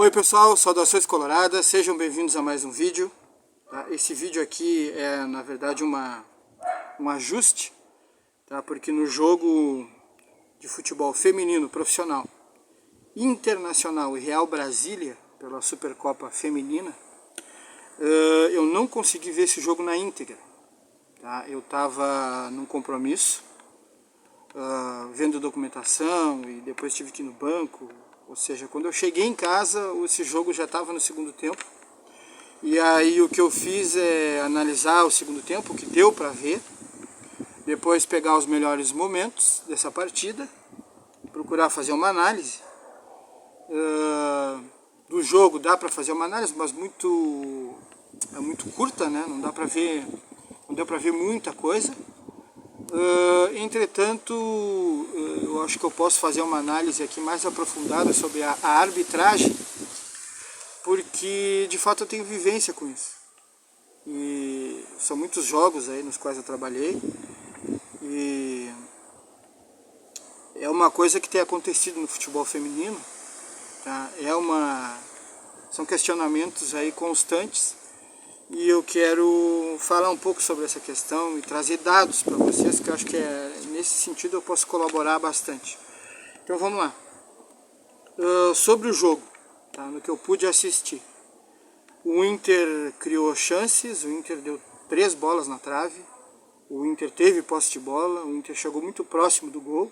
Oi pessoal, saudações coloradas, sejam bem-vindos a mais um vídeo. Tá? Esse vídeo aqui é na verdade um ajuste, tá? Porque no jogo de futebol feminino profissional Internacional e Real Brasília, pela Supercopa Feminina, eu não consegui ver esse jogo na íntegra. Tá? Eu estava num compromisso, vendo documentação e depois tive que ir no banco. Ou seja, quando eu cheguei em casa, esse jogo já estava no segundo tempo. E aí o que eu fiz é analisar o segundo tempo, o que deu para ver. Depois pegar os melhores momentos dessa partida. Procurar fazer uma análise. Do jogo dá para fazer uma análise, mas é muito curta, né? Não dá para ver, não deu para ver muita coisa. Entretanto, eu acho que eu posso fazer uma análise aqui mais aprofundada sobre a arbitragem, porque de fato eu tenho vivência com isso. E são muitos jogos aí nos quais eu trabalhei, e é uma coisa que tem acontecido no futebol feminino, tá? São questionamentos aí constantes. E eu quero falar um pouco sobre essa questão e trazer dados para vocês, que eu acho que nesse sentido eu posso colaborar bastante. Então vamos lá. Sobre o jogo, tá? No que eu pude assistir. O Inter criou chances, o Inter deu 3 bolas na trave, o Inter teve posse de bola, o Inter chegou muito próximo do gol.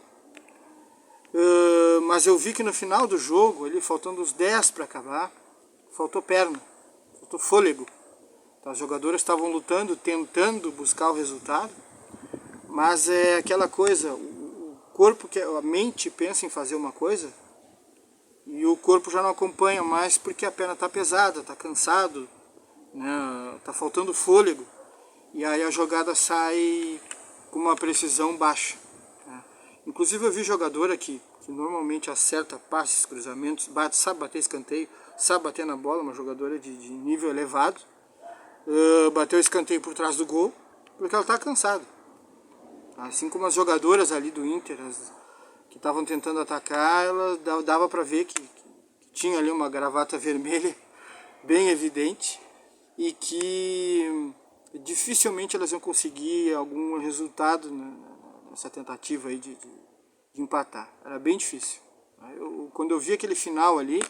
Mas eu vi que no final do jogo, ali faltando os 10 para acabar, faltou perna, faltou fôlego. As jogadoras estavam lutando, tentando buscar o resultado, mas é aquela coisa, o corpo, a mente pensa em fazer uma coisa e o corpo já não acompanha mais porque a perna está pesada, está cansado, né, está faltando fôlego, e aí a jogada sai com uma precisão baixa. Né. Inclusive eu vi jogadora que normalmente acerta passes, cruzamentos, sabe bater escanteio, sabe bater na bola, uma jogadora de nível elevado. Bateu o escanteio por trás do gol, porque ela está cansada. Assim como as jogadoras ali do Inter, que estavam tentando atacar, dava para ver que tinha ali uma gravata vermelha bem evidente e que dificilmente elas iam conseguir algum resultado nessa tentativa aí de empatar. Era bem difícil. Quando eu vi aquele final ali,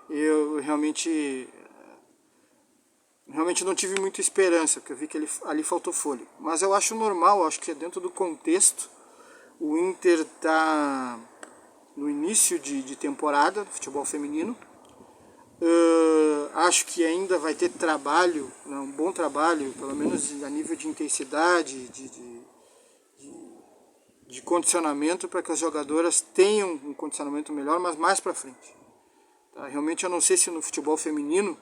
eu realmente não tive muita esperança, porque eu vi que ali faltou fôlego. Mas eu acho normal, acho que é dentro do contexto. O Inter está no início de temporada, futebol feminino. Acho que ainda vai ter trabalho, né, um bom trabalho, pelo menos a nível de intensidade, de condicionamento, para que as jogadoras tenham um condicionamento melhor, mas mais para frente. Tá? Realmente eu não sei se no futebol feminino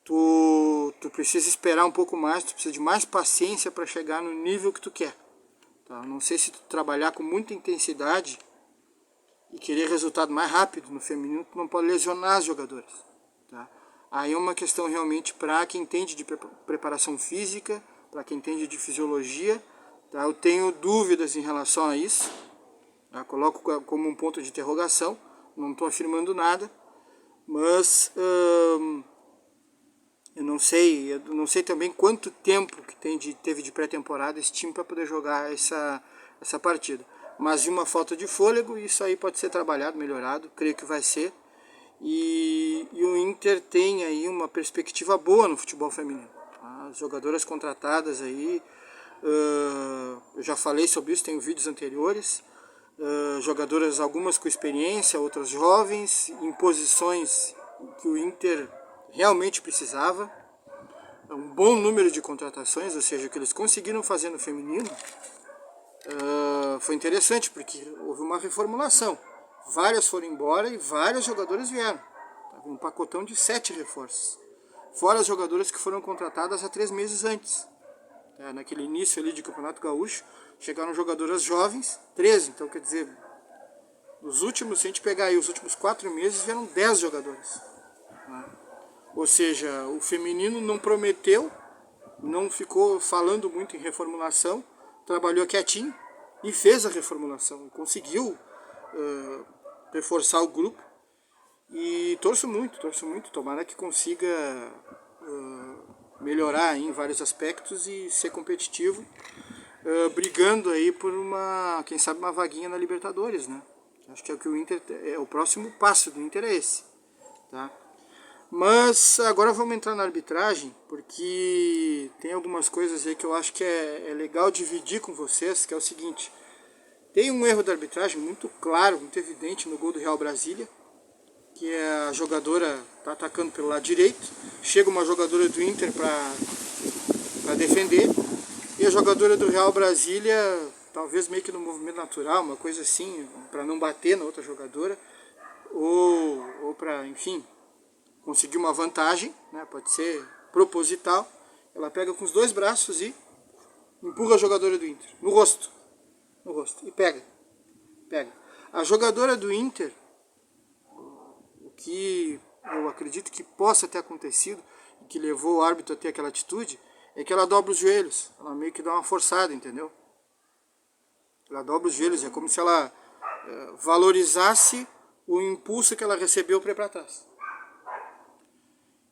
tu precisa esperar um pouco mais, tu precisa de mais paciência para chegar no nível que tu quer. Tá? Não sei se tu trabalhar com muita intensidade e querer resultado mais rápido no feminino, tu não pode lesionar as jogadoras. Tá? Aí é uma questão realmente para quem entende de preparação física, para quem entende de fisiologia. Tá? Eu tenho dúvidas em relação a isso. Tá? Coloco como um ponto de interrogação, não estou afirmando nada, mas eu não sei também quanto tempo que teve de pré-temporada esse time para poder jogar essa partida. Mas de uma falta de fôlego, isso aí pode ser trabalhado, melhorado, creio que vai ser. E o Inter tem aí uma perspectiva boa no futebol feminino. As jogadoras contratadas aí, eu já falei sobre isso, tenho vídeos anteriores. Jogadoras, algumas com experiência, outras jovens, em posições que o Inter realmente precisava. Um bom número de contratações, ou seja, o que eles conseguiram fazer no feminino foi interessante, porque houve uma reformulação. Várias foram embora e várias jogadoras vieram. Um pacotão de 7 reforços. Fora as jogadoras que foram contratadas há 3 meses antes. Naquele início ali de Campeonato Gaúcho, chegaram jogadoras jovens, 13, então quer dizer, se a gente pegar aí os últimos 4 meses, vieram 10 jogadoras. Ou seja, o feminino não prometeu, não ficou falando muito em reformulação, trabalhou quietinho e fez a reformulação, conseguiu reforçar o grupo. E torço muito, tomara que consiga melhorar em vários aspectos e ser competitivo, brigando aí por quem sabe uma vaguinha na Libertadores, né? Acho que é o que o Inter, o próximo passo do Inter é esse, tá? Mas agora vamos entrar na arbitragem, porque tem algumas coisas aí que eu acho que é legal dividir com vocês, que é o seguinte: tem um erro da arbitragem muito claro, muito evidente no gol do Real Brasília, que a jogadora está atacando pelo lado direito, chega uma jogadora do Inter para defender, e a jogadora do Real Brasília, talvez meio que no movimento natural, uma coisa assim, para não bater na outra jogadora, ou para, enfim, conseguir uma vantagem, né, pode ser proposital, ela pega com os dois braços e empurra a jogadora do Inter, no rosto, e pega. A jogadora do Inter, o que eu acredito que possa ter acontecido, e que levou o árbitro a ter aquela atitude, é que ela dobra os joelhos, ela meio que dá uma forçada, entendeu? Ela dobra os joelhos, é como se ela valorizasse o impulso que ela recebeu para ir para trás.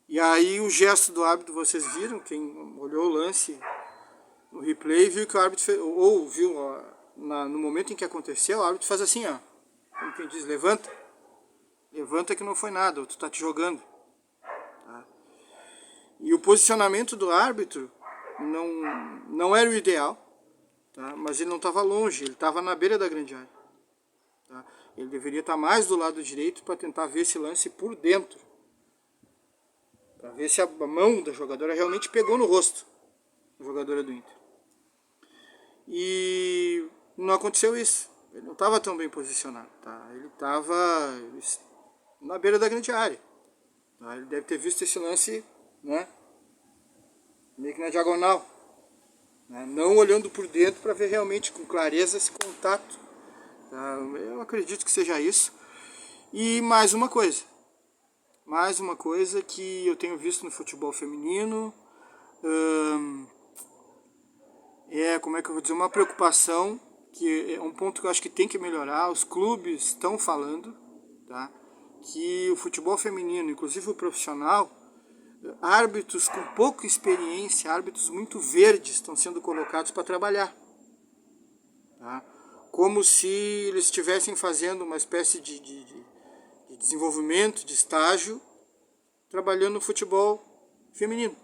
E aí o gesto do árbitro, vocês viram, quem olhou o lance no replay, viu que o árbitro fez, ou viu no momento em que aconteceu, o árbitro faz assim, ó, como quem diz, levanta que não foi nada, ou tu tá te jogando. Tá? E o posicionamento do árbitro não era o ideal, tá? Mas ele não estava longe, ele estava na beira da grande área. Tá? Ele deveria estar mais do lado direito para tentar ver esse lance por dentro, para ver se a mão da jogadora realmente pegou no rosto da jogadora do Inter. E não aconteceu isso. Ele não estava tão bem posicionado. Tá? Ele estava na beira da grande área. Tá? Ele deve ter visto esse lance, né, meio que na diagonal, né, não olhando por dentro para ver realmente com clareza esse contato. Tá? Eu acredito que seja isso. E mais uma coisa que eu tenho visto no futebol feminino, como é que eu vou dizer, uma preocupação, que é um ponto que eu acho que tem que melhorar. Os clubes estão falando, tá, que o futebol feminino, inclusive o profissional, árbitros com pouca experiência, árbitros muito verdes, estão sendo colocados para trabalhar. Tá? Como se eles estivessem fazendo uma espécie de desenvolvimento, de estágio, trabalhando no futebol feminino.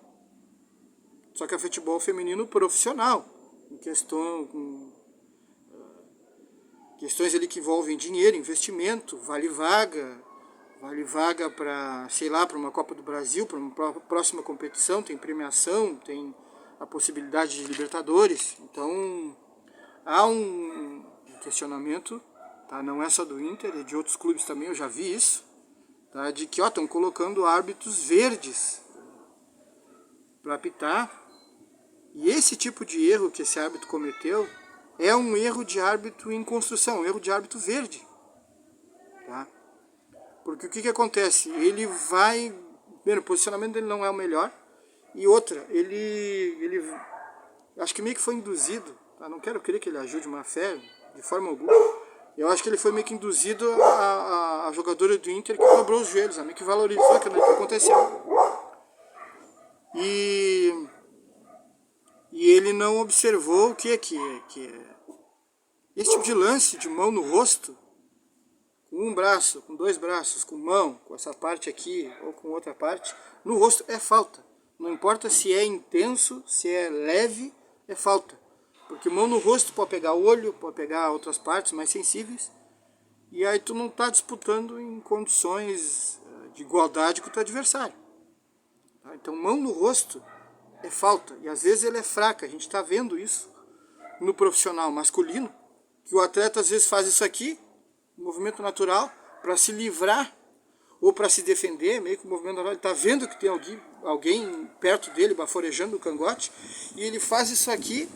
Só que é futebol feminino profissional, com questões ali que envolvem dinheiro, investimento, vale vaga para, sei lá, para uma Copa do Brasil, para uma próxima competição, tem premiação, tem a possibilidade de Libertadores. Então há um questionamento, tá? Não é só do Inter, é de outros clubes também, eu já vi isso, tá? De que estão colocando árbitros verdes para apitar. E esse tipo de erro que esse árbitro cometeu é um erro de árbitro em construção, um erro de árbitro verde. Tá? Porque o que acontece? Ele vai... Primeiro, o posicionamento dele não é o melhor. E outra, ele acho que meio que foi induzido. Tá? Não quero crer que ele ajude má fé, de forma alguma. Eu acho que ele foi meio que induzido a jogadora do Inter que dobrou os joelhos, meio que valorizou aquilo que aconteceu. E ele não observou o que é esse tipo de lance de mão no rosto, com um braço, com dois braços, com mão, com essa parte aqui ou com outra parte, no rosto é falta. Não importa se é intenso, se é leve, é falta. Porque mão no rosto pode pegar o olho, pode pegar outras partes mais sensíveis, e aí tu não está disputando em condições de igualdade com o teu adversário. Tá? Então mão no rosto é falta, e às vezes ele é fraca. A gente está vendo isso no profissional masculino, que o atleta às vezes faz isso aqui, movimento natural, para se livrar ou para se defender, meio que o movimento natural. Ele está vendo que tem alguém perto dele baforejando o cangote, e ele faz isso aqui,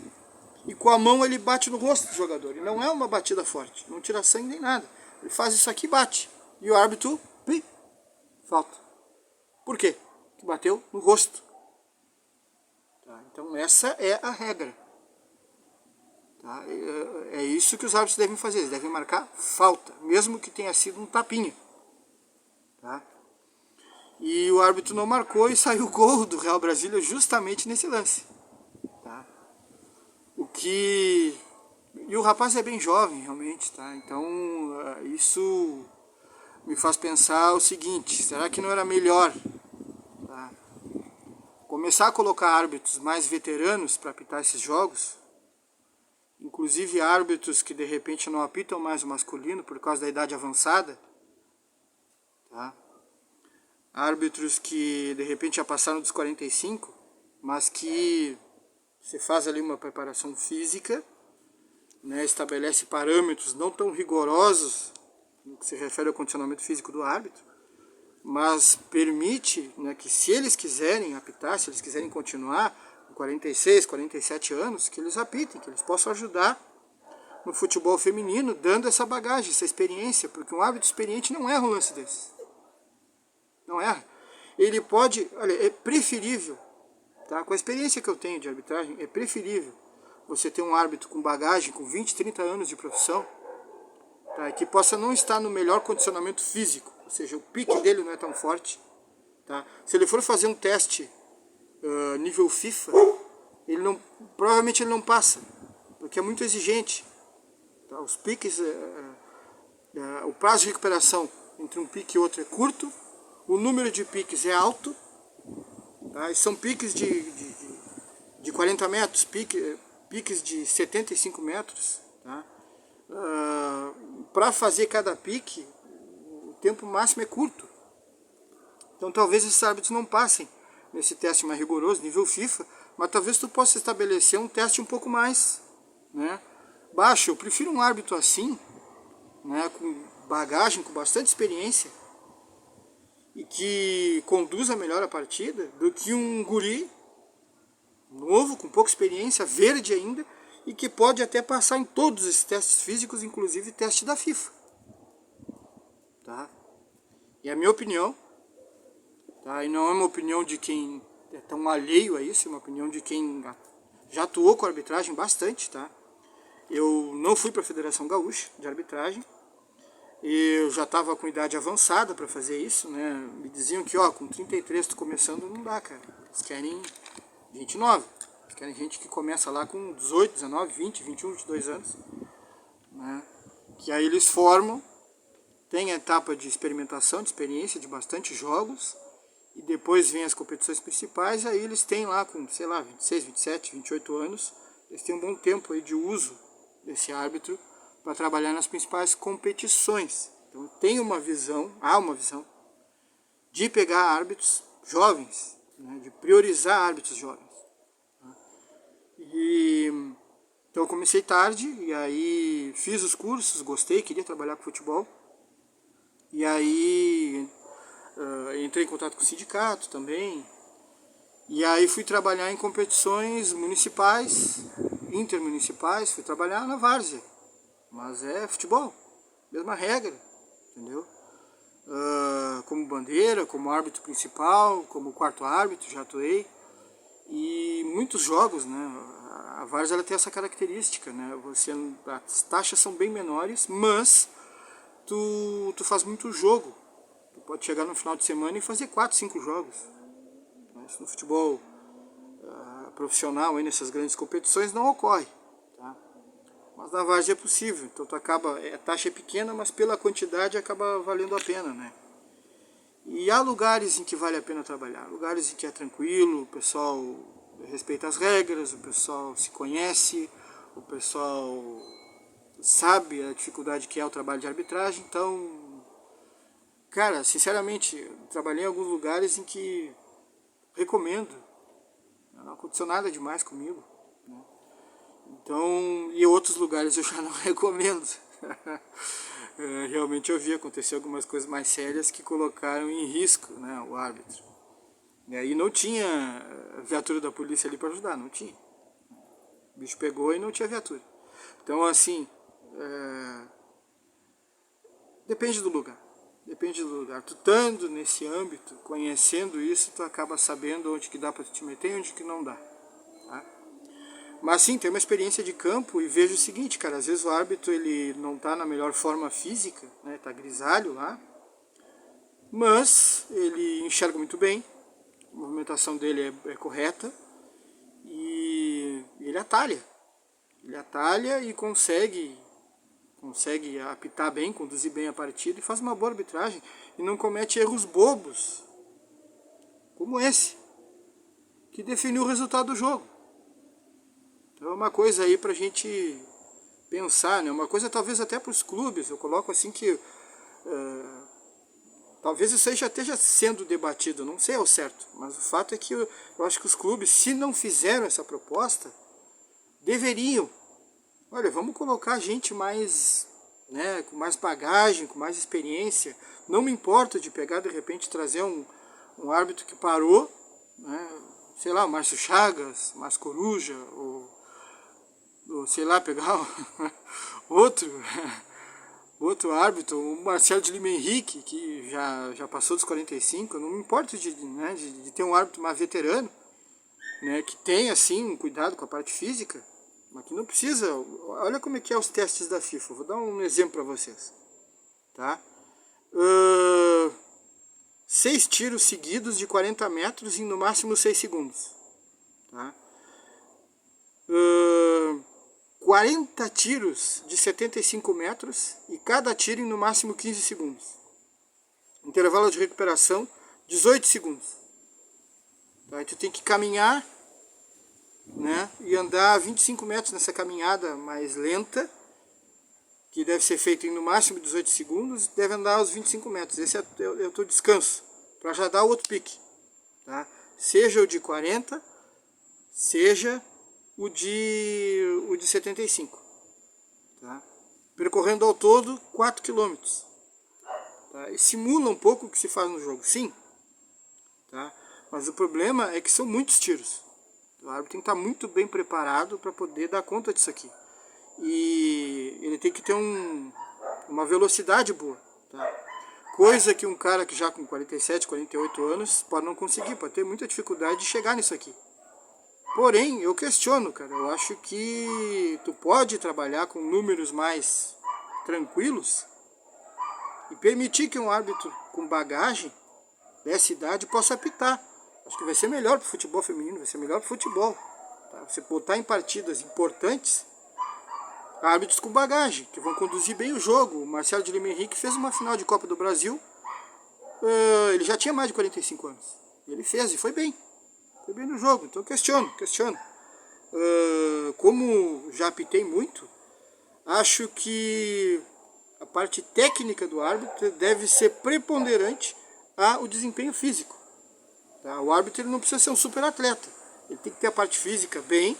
e com a mão ele bate no rosto do jogador. E não é uma batida forte, não tira sangue nem nada. Ele faz isso aqui e bate. E o árbitro, falta. Por quê? Porque bateu no rosto. Tá? Então essa é a regra. Tá? É isso que os árbitros devem fazer. Eles devem marcar falta, mesmo que tenha sido um tapinha. tá? E o árbitro não marcou e saiu o gol do Real Brasília justamente nesse lance, tá? E o rapaz é bem jovem, realmente, tá? Então, isso me faz pensar o seguinte: será que não era melhor, tá, começar a colocar árbitros mais veteranos para apitar esses jogos? Inclusive árbitros que de repente não apitam mais o masculino por causa da idade avançada, tá? Árbitros que de repente já passaram dos 45, mas que você faz ali uma preparação física, né, estabelece parâmetros não tão rigorosos no que se refere ao condicionamento físico do árbitro, mas permite, né, que se eles quiserem apitar, se eles quiserem continuar com 46, 47 anos, que eles apitem, que eles possam ajudar no futebol feminino, dando essa bagagem, essa experiência, porque um árbitro experiente não erra um lance desse. Não erra. Ele pode, olha, é preferível, tá, com a experiência que eu tenho de arbitragem, é preferível você ter um árbitro com bagagem, com 20, 30 anos de profissão, tá, que possa não estar no melhor condicionamento físico, ou seja, o pique dele não é tão forte, tá? Se ele for fazer um teste nível FIFA, provavelmente ele não passa, porque é muito exigente, tá? Os piques, o prazo de recuperação entre um pique e outro é curto, o número de piques é alto, tá? E são piques de 40 metros, piques de 75 metros, tá? Para fazer cada pique, o tempo máximo é curto. Então talvez esses árbitros não passem nesse teste mais rigoroso, nível FIFA, mas talvez tu possa estabelecer um teste um pouco mais, né, baixo. Eu prefiro um árbitro assim, né, com bagagem, com bastante experiência, e que conduza melhor a partida, do que um guri novo, com pouca experiência, verde ainda, e que pode até passar em todos esses testes físicos, inclusive teste da FIFA, tá? E a minha opinião, tá, e não é uma opinião de quem é tão alheio a isso, é uma opinião de quem já atuou com a arbitragem bastante, tá? Eu não fui para a Federação Gaúcha de Arbitragem, eu já estava com idade avançada para fazer isso, né? Me diziam que, ó, com 33 tu começando não dá, cara. Eles querem gente nova, eles querem gente que começa lá com 18, 19, 20, 21, 22 anos, né? Que aí eles formam, tem a etapa de experimentação, de experiência, de bastante jogos, e depois vem as competições principais, aí eles têm lá com, sei lá, 26, 27, 28 anos, eles têm um bom tempo aí de uso desse árbitro para trabalhar nas principais competições. Então tem uma visão, há uma visão de pegar árbitros jovens, né, de priorizar árbitros jovens. Então eu comecei tarde, e aí fiz os cursos, gostei, queria trabalhar com futebol, e aí entrei em contato com o sindicato também, e aí fui trabalhar em competições municipais, intermunicipais, fui trabalhar na várzea, mas é futebol, mesma regra, entendeu? Como bandeira, como árbitro principal, como quarto árbitro, já atuei, e muitos jogos, né? A várzea ela tem essa característica, né? As taxas são bem menores, mas tu faz muito jogo. Tu pode chegar no final de semana e fazer 4, 5 jogos. Isso no futebol profissional, aí nessas grandes competições, não ocorre, tá? Mas na várzea é possível. Então tu acaba, a taxa é pequena, mas pela quantidade acaba valendo a pena, né? E há lugares em que vale a pena trabalhar, lugares em que é tranquilo, o pessoal respeita as regras, o pessoal se conhece, o pessoal sabe a dificuldade que é o trabalho de arbitragem. Então, cara, sinceramente, trabalhei em alguns lugares em que recomendo, não aconteceu nada demais comigo, né? Então, e outros lugares eu já não recomendo. Realmente eu vi acontecer algumas coisas mais sérias que colocaram em risco, né, o árbitro. E aí não tinha viatura da polícia ali para ajudar, não tinha. O bicho pegou e não tinha viatura. Então, assim, depende do lugar. Depende do lugar. Tu estando nesse âmbito, conhecendo isso, tu acaba sabendo onde que dá para te meter e onde que não dá, tá? Mas sim, tenho uma experiência de campo e vejo o seguinte, cara, às vezes o árbitro ele não está na melhor forma física, né, tá grisalho lá, mas ele enxerga muito bem, a movimentação dele é correta e ele atalha. Ele atalha e consegue apitar bem, conduzir bem a partida e faz uma boa arbitragem e não comete erros bobos, como esse, que definiu o resultado do jogo. Então é uma coisa aí pra gente pensar, né? Uma coisa talvez até para os clubes, eu coloco assim que talvez isso aí já esteja sendo debatido, não sei ao certo, mas o fato é que eu acho que os clubes, se não fizeram essa proposta, deveriam. Olha, vamos colocar gente mais, né, com mais bagagem, com mais experiência. Não me importa de pegar, de repente, trazer um árbitro que parou, né, sei lá, o Márcio Chagas, Márcio Coruja, ou sei lá, pegar outro árbitro, o Marcelo de Lima Henrique, que já passou dos 45, eu não me importo de ter um árbitro mais veterano, né, que tem, assim, um cuidado com a parte física, mas que não precisa. Olha como é que é os testes da FIFA, vou dar um exemplo para vocês. Tá? 6 tiros seguidos de 40 metros em no máximo 6 segundos. Tá? 40 tiros de 75 metros e cada tiro em no máximo 15 segundos. Intervalo de recuperação, 18 segundos. Tá? E tu tem que caminhar, né, e andar 25 metros nessa caminhada mais lenta, que deve ser feita em no máximo 18 segundos, e deve andar aos 25 metros. Esse é o teu descanso, para já dar o outro pique. Tá? Seja o de 40, seja o de 75. Tá? Percorrendo ao todo 4 km. Tá? E simula um pouco o que se faz no jogo, sim. Tá? Mas o problema é que são muitos tiros. O árbitro tem que estar muito bem preparado para poder dar conta disso aqui. E ele tem que ter uma velocidade boa. Tá? Coisa que um cara que já com 47, 48 anos pode não conseguir, pode ter muita dificuldade de chegar nisso aqui. Porém, eu questiono, cara. Eu acho que tu pode trabalhar com números mais tranquilos e permitir que um árbitro com bagagem dessa idade possa apitar. Acho que vai ser melhor para o futebol feminino, vai ser melhor para o futebol. Tá? Você botar em partidas importantes árbitros com bagagem, que vão conduzir bem o jogo. O Marcelo de Lima Henrique fez uma final de Copa do Brasil, ele já tinha mais de 45 anos. Ele fez e foi bem no jogo, então questiono. Como já apitei muito, acho que a parte técnica do árbitro deve ser preponderante ao desempenho físico. Tá? O árbitro ele não precisa ser um super atleta, ele tem que ter a parte física bem,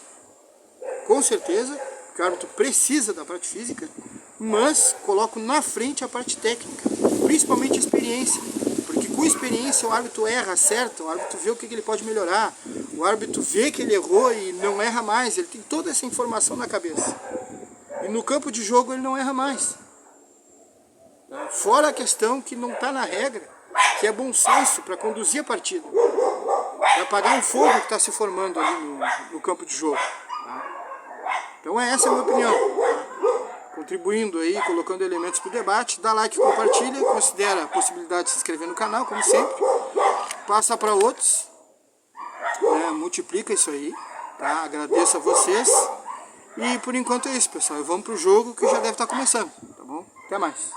com certeza, porque o árbitro precisa da parte física, mas coloco na frente a parte técnica, principalmente a experiência, porque com experiência o árbitro erra, acerta, o árbitro vê o que ele pode melhorar, o árbitro vê que ele errou e não erra mais, ele tem toda essa informação na cabeça. E no campo de jogo ele não erra mais. Fora a questão que não está na regra, que é bom senso para conduzir a partida, para apagar um fogo que está se formando ali no campo de jogo. Então essa é a minha opinião. Contribuindo aí, colocando elementos para o debate, dá like, compartilha, considera a possibilidade de se inscrever no canal, como sempre, passa para outros, né, multiplica isso aí, tá? Agradeço a vocês e por enquanto é isso, pessoal. Vamos pro jogo que já deve estar começando, tá bom? Até mais.